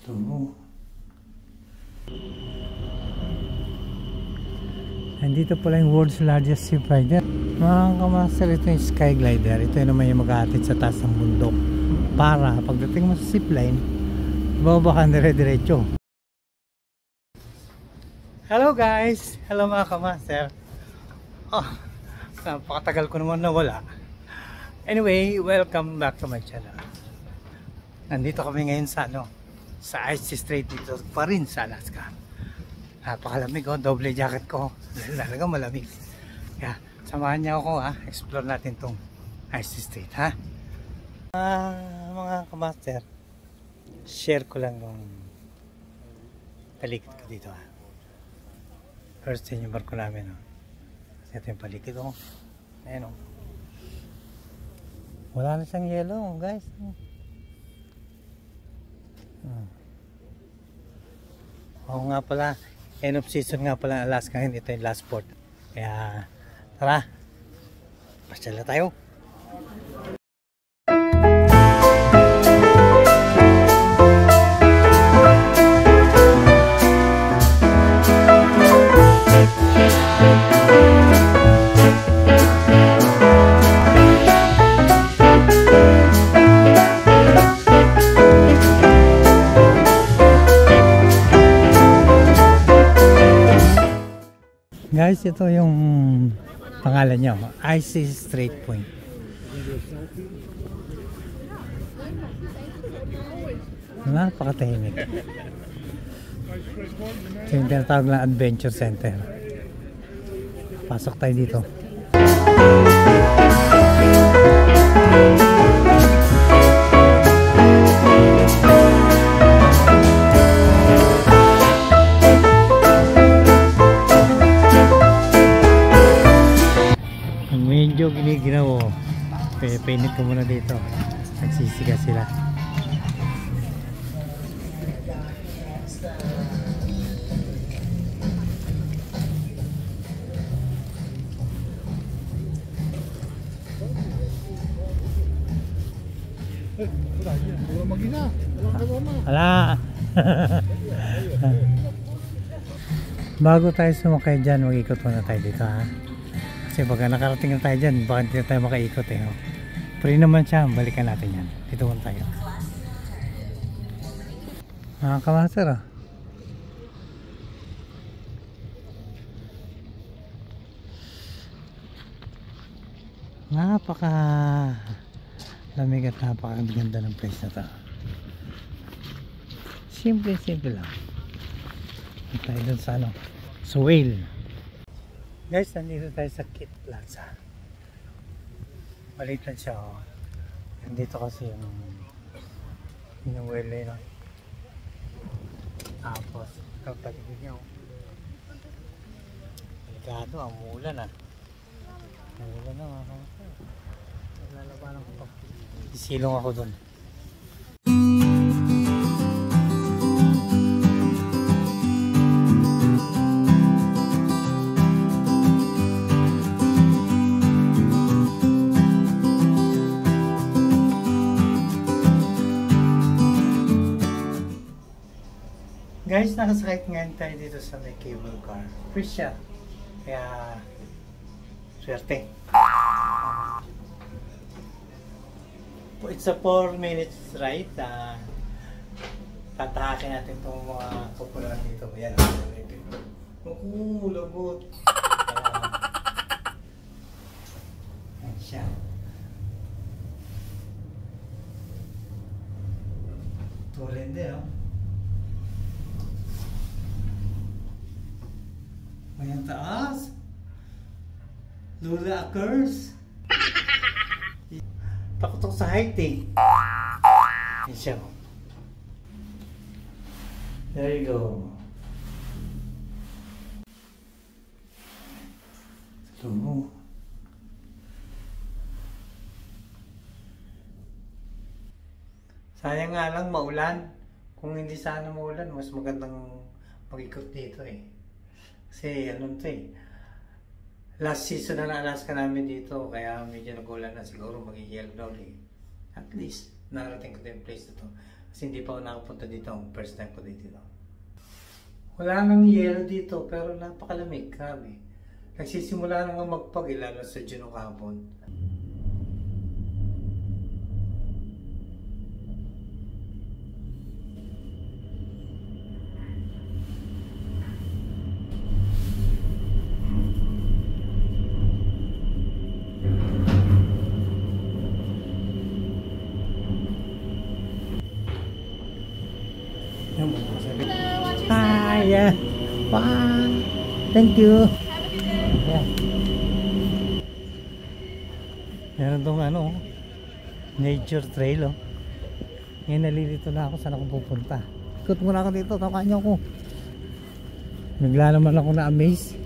Ito. Nandito pala yung world's largest ship rider. Mga kamaster, ito yung sky glider. Ito yung naman yung mag-aatid sa taas ng bundok. Para pagdating mo sa zipline, bababa ka dire-diretso. Hello guys! Hello mga kamaster. Oh, napakatagal ko naman nawala. Anyway, welcome back to my channel. Nandito kami ngayon sa sa Icy Strait dito pa rin sa Alaska. Napakalamig oh, double jacket ko. Talaga malamig. Kaya samahan niyo ako explore natin tong Icy Strait mga kamaster, share ko lang yung paligid ko dito First yun yung barko namin Kasi ito yung paligid Ayan wala na siyang yellow guys. Oo nga pala, end of season nga pala Alaska ngayon. Ito yung last port. Kaya tara, pasyal na tayo. Guys, ito yung pangalan niya, Icy Strait Point. Napakatahimik. Ito yung tinatawag na Adventure Center. Pasok tayo dito. Medyo giniginaw painit ko muna dito. Nagsisiga sila. Hala. Bago tayo sumakay dyan, mag-ikot muna tayo dito Kasi pagka nakarating na tayo dyan, baka hindi na tayo makaikot Free naman siya, balikan natin yan. Dito muna tayo. Mga kamaster napaka lamig at napakaganda ng place na to. Simple lang. Tayo dun sa sa whale. Guys, nandito tayo sa Kit Plaza. Maliit lang siya Nandito kasi yung whale Tapos ito paligid niya Delikado, umuulan Umuulan na mga kamusta. Naglalabanan ko pa. Isilong ako dun. Guys, nakasakit ngayon tayo dito sa may cable car. Free siya. Kaya swerte. It's a 4 minutes ride. Tatahakin natin itong mga popular dito. Ayan. Lagot. Ayan siya. Tulende Ayan taas. Lula occurs. Pakutok sa height Yan siya. There you go. Ito sayang nga lang maulan. Kung hindi sana maulan, mas magandang mag-ikot dito Kasi last season na Alaska namin dito, kaya medyo nagulan na siguro mag-yellow daw At least narating ko yung place na to. Kasi hindi pa ako nakapunta dito. First time ko dito. Wala nang yelo dito pero napakalamig. Grabe. Nagsisimula na nga magpag lalo sa June kahapon. Hi, yeah. Wow. Thank you. Yeah. Meron tong nature trail Ngayon nalilito na ako saan ako pupunta. Ikot muna ako dito, tawakan niyo ako. Bigla naman ako na-amaze.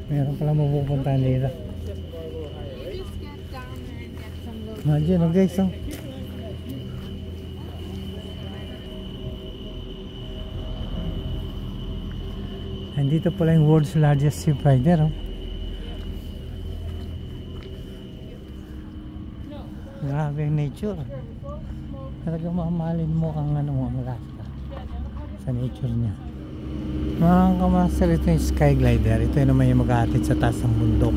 Meron pala mapupuntahan dito. Diyan guys Andito pala yung world's largest ship rider Grabe yung nature. Talaga mamahalin mo ang Alaska sa nature niya. Mga kamaster, ito yung sky glider. Ito yung naman yung mag-aatid sa taas ng bundok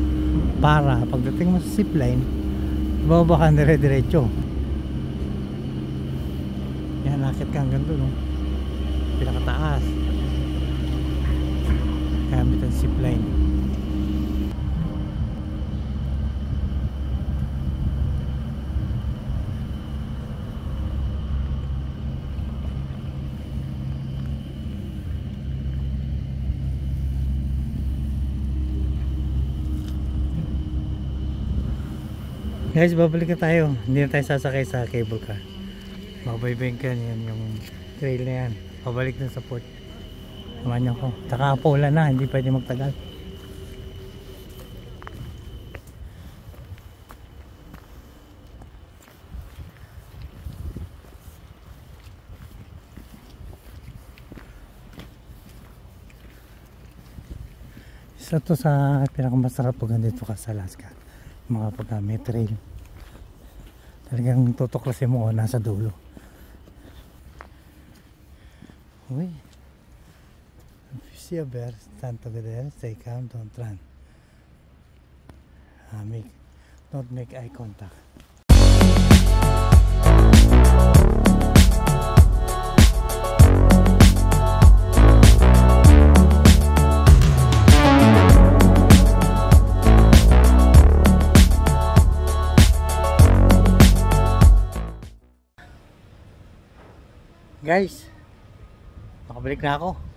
para pagdating mo sa zipline bababa ka dire-diretso. Yan, nakit ka hanggang doon pinakataas gamit ang zipline. Guys, babalik na tayo. Hindi na tayo sasakay sa cable car. Mabaybayin ka yan yung trail na yan. Pabalik na sa port. Naman niyo ko. Tsaka pula na, hindi pwede magtagal. Isa to sa pinakamasarap pag nandito ka sa Alaska. Mga pagka may trail. Talagang tutuklasin mo nasa dulo. Uy. If you see a bear, stand together, stay calm, don't run. Don't make eye contact. Guys, nakabalik na ako.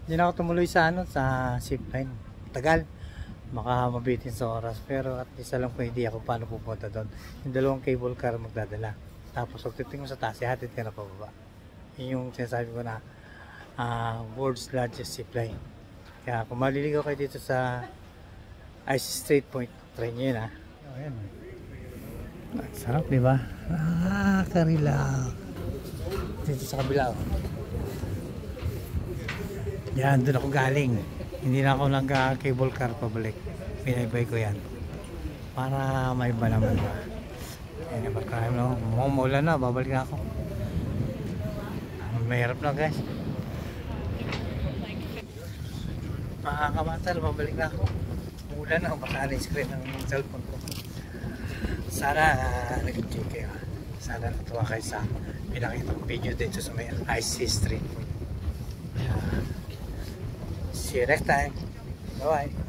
Hindi na ako tumuloy sa sa zipline. Tagal. Baka mabitin sa oras. Pero at least alam ko hindi ako paano pupunta doon. Yung dalawang cable car magdadala. Tapos pag titingin mo sa taas, ihatid ka na pababa. Yun yung sinasabi ko na world's largest zipline. Kaya kung maliligaw kayo dito sa Ice Straight Point, try nyo yun Ayan. Sarap, diba? Nakaka-relax. Dito sa kabila yan, doon ako galing. Hindi na ako nag-cable car pabalik. Pinaybay ko yan para may iba naman yan, maulan na, babalik na ako. Mahirap na guys. Makakamatal, babalik na ako. Ulan na, baka yung screen ng cellphone ko. Sana nag-enjoy kayo. Sana natuwa kayo sa pinakita kong video dito sa may Ice Street. See you next time. Bye bye.